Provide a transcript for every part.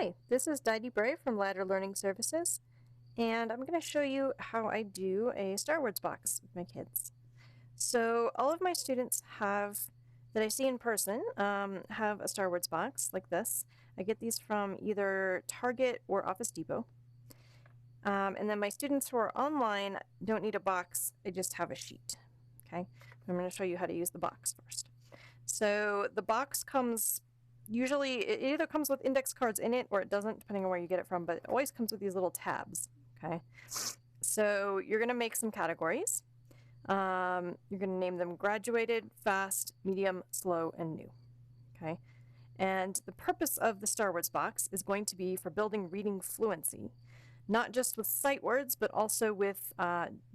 Hi, this is Didi Bray from Ladder Learning Services, and I'm going to show you how I do a Star Words box with my kids. So all of my students that I see in person, have a Star Words box like this. I get these from either Target or Office Depot. And then my students who are online don't need a box, they just have a sheet. Okay, I'm going to show you how to use the box first. So the box comes, usually it either comes with index cards in it or it doesn't, depending on where you get it from, but it always comes with these little tabs. Okay, so you're going to make some categories. You're going to name them graduated, fast, medium, slow, and new. Okay, and the purpose of the Star Words box is going to be for building reading fluency, not just with sight words, but also with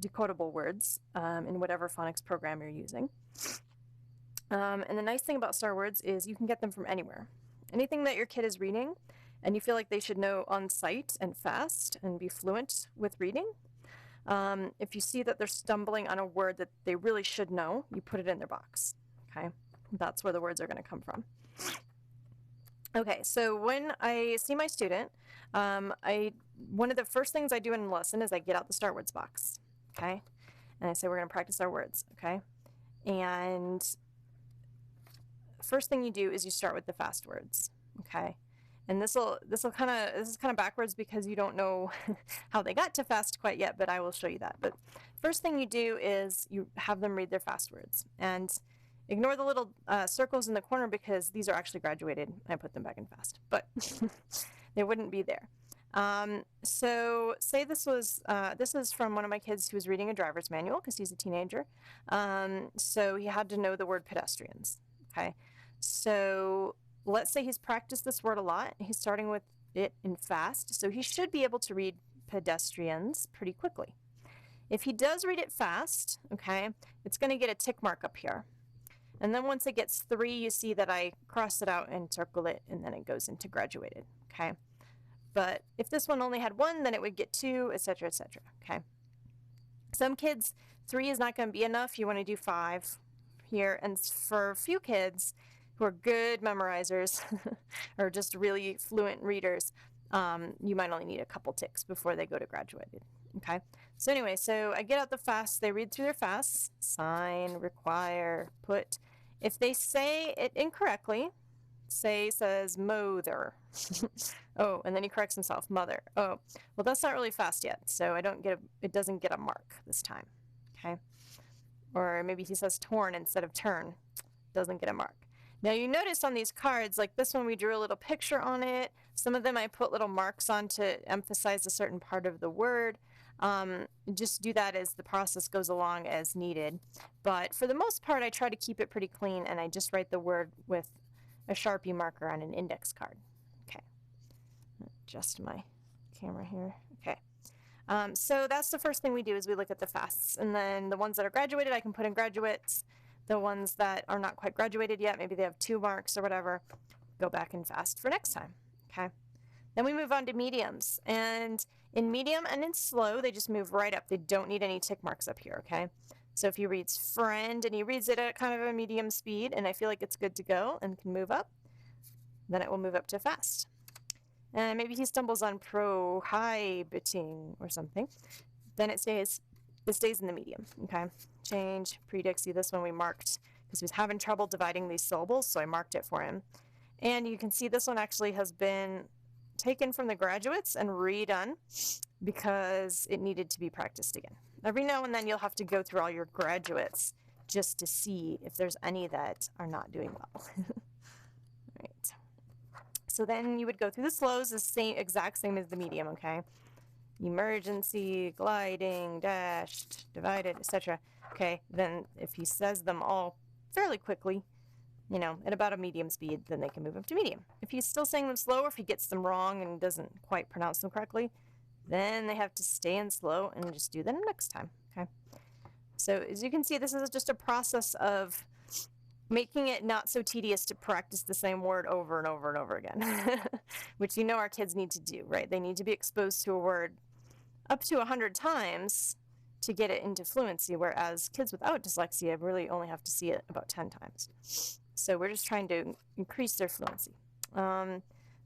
decodable words in whatever phonics program you're using. And the nice thing about Star Words is you can get them from anywhere. Anything that your kid is reading and you feel like they should know on sight and fast and be fluent with reading, if you see that they're stumbling on a word that they really should know, you put it in their box. Okay, that's where the words are going to come from. Okay, so when I see my student, one of the first things I do in a lesson is I get out the Star Words box. Okay, and I say we're going to practice our words. Okay, and first thing you do is you start with the fast words. Okay, and this is kind of backwards because you don't know how they got to fast quite yet, but I will show you that. But first thing you do is you have them read their fast words, and ignore the little circles in the corner because these are actually graduated. I put them back in fast, but they wouldn't be there. So say this is from one of my kids who was reading a driver's manual because he's a teenager. So he had to know the word pedestrians. Okay, so let's say he's practiced this word a lot. He's starting with it in fast, so he should be able to read pedestrians pretty quickly. If he does read it fast, okay, it's going to get a tick mark up here. And then once it gets 3, you see that I cross it out and circle it, and then it goes into graduated, okay? But if this one only had 1, then it would get 2, etc., etc., okay? Some kids, 3 is not going to be enough. You want to do 5 here. And for a few kids who are good memorizers or just really fluent readers, you might only need a couple ticks before they go to graduated, okay? So anyway, so I get out the fast. They read through their fasts. Sign, require, put. If they say it incorrectly, says mother. Oh, and then he corrects himself, mother. Oh, well, that's not really fast yet, so it doesn't get a mark this time, okay? Or maybe he says torn instead of turn, doesn't get a mark. Now you notice on these cards, like this one, we drew a little picture on it. Some of them I put little marks on to emphasize a certain part of the word. Just do that as the process goes along as needed. But for the most part, I try to keep it pretty clean, and I just write the word with a Sharpie marker on an index card. Okay, adjust my camera here. Okay, so that's the first thing we do is we look at the fasts, and then the ones that are graduated, I can put in graduates. The ones that are not quite graduated yet, maybe they have 2 marks or whatever, go back in fast for next time. Okay. Then we move on to mediums, and in medium and in slow, they just move right up. They don't need any tick marks up here, okay? So if he reads friend and he reads it at kind of a medium speed and I feel like it's good to go and can move up, then it will move up to fast. And maybe he stumbles on prohibiting or something, then it stays in the medium, okay? Change, predict. See, this one we marked because he was having trouble dividing these syllables, so I marked it for him. And you can see this one actually has been taken from the graduates and redone because it needed to be practiced again. Every now and then you'll have to go through all your graduates just to see if there's any that are not doing well. Right. So then you would go through the slows, the exact same as the medium, okay? Emergency, gliding, dashed, divided, etc. Okay, then if he says them all fairly quickly, you know, at about a medium speed, then they can move up to medium. If he's still saying them slow, or if he gets them wrong and doesn't quite pronounce them correctly, then they have to stay in slow and just do them next time, okay? So as you can see, this is just a process of making it not so tedious to practice the same word over and over and over again, which you know our kids need to do, right? They need to be exposed to a word up to 100 times to get it into fluency, whereas kids without dyslexia really only have to see it about 10 times. So we're just trying to increase their fluency.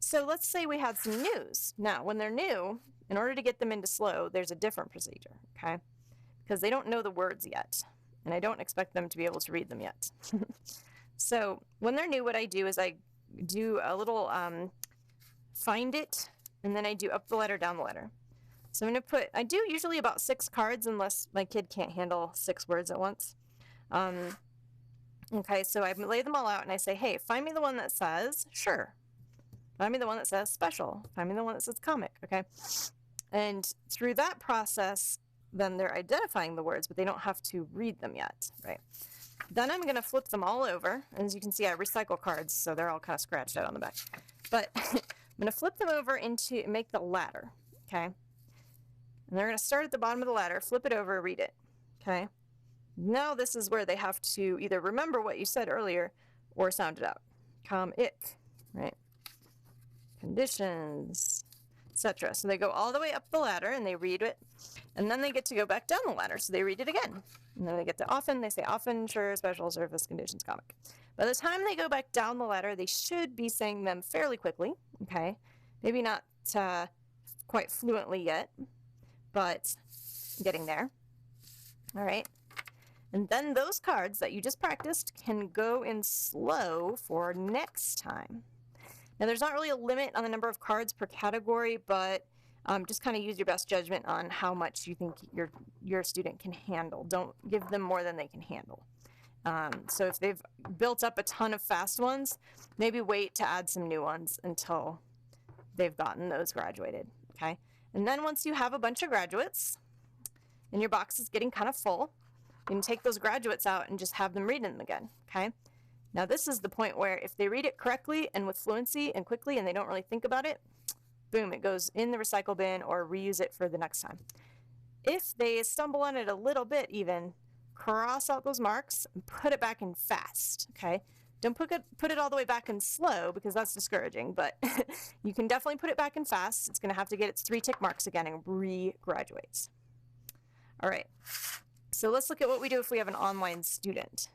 So let's say we had some news. Now, when they're new, in order to get them into slow, there's a different procedure, okay? Because they don't know the words yet, and I don't expect them to be able to read them yet. So when they're new, what I do is I do a little find it, and then I do up the letter, down the letter. So I'm going to put, I do usually about 6 cards unless my kid can't handle 6 words at once. Okay, so I lay them all out and I say, hey, find me the one that says sure. Find me the one that says special. Find me the one that says comic, okay? And through that process, then they're identifying the words, but they don't have to read them yet, right? Then I'm going to flip them all over. And as you can see, I recycle cards, so they're all kind of scratched out on the back. But I'm going to flip them over into, make the ladder, okay? And they're going to start at the bottom of the ladder, flip it over, read it, okay? Now this is where they have to either remember what you said earlier or sound it out. Comic, right? Conditions, etc. So they go all the way up the ladder and they read it, and then they get to go back down the ladder, so they read it again. And then they get to often, they say often, sure, special, surface, conditions, comic. By the time they go back down the ladder, they should be saying them fairly quickly, okay? Maybe not quite fluently yet, but getting there. All right. And then those cards that you just practiced can go in slow for next time. Now, there's not really a limit on the number of cards per category, but just kind of use your best judgment on how much you think your student can handle. Don't give them more than they can handle. So if they've built up a ton of fast ones, maybe wait to add some new ones until they've gotten those graduated, okay? And then once you have a bunch of graduates and your box is getting kind of full, you can take those graduates out and just have them read them again, okay? Now this is the point where if they read it correctly and with fluency and quickly and they don't really think about it, boom, it goes in the recycle bin or reuse it for the next time. If they stumble on it a little bit even, cross out those marks and put it back in fast, okay? Don't put it all the way back in slow because that's discouraging, but you can definitely put it back in fast. It's going to have to get its 3 tick marks again and re-graduates. All right. So let's look at what we do if we have an online student.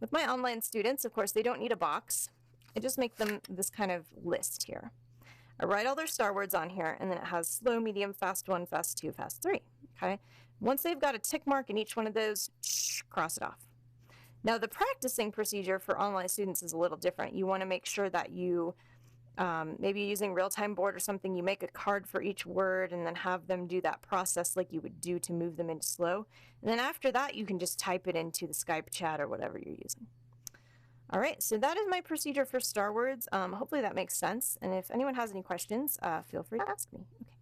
With my online students, of course, they don't need a box. I just make them this kind of list here. I write all their star words on here, and then it has slow, medium, fast 1, fast 2, fast 3, okay? Once they've got a tick mark in each one of those, cross it off. Now, the practicing procedure for online students is a little different. You want to make sure that you, maybe using real-time board or something, you make a card for each word and then have them do that process like you would do to move them into slow. And then after that, you can just type it into the Skype chat or whatever you're using. All right, so that is my procedure for star words. Hopefully that makes sense. And if anyone has any questions, feel free to ask me. Okay.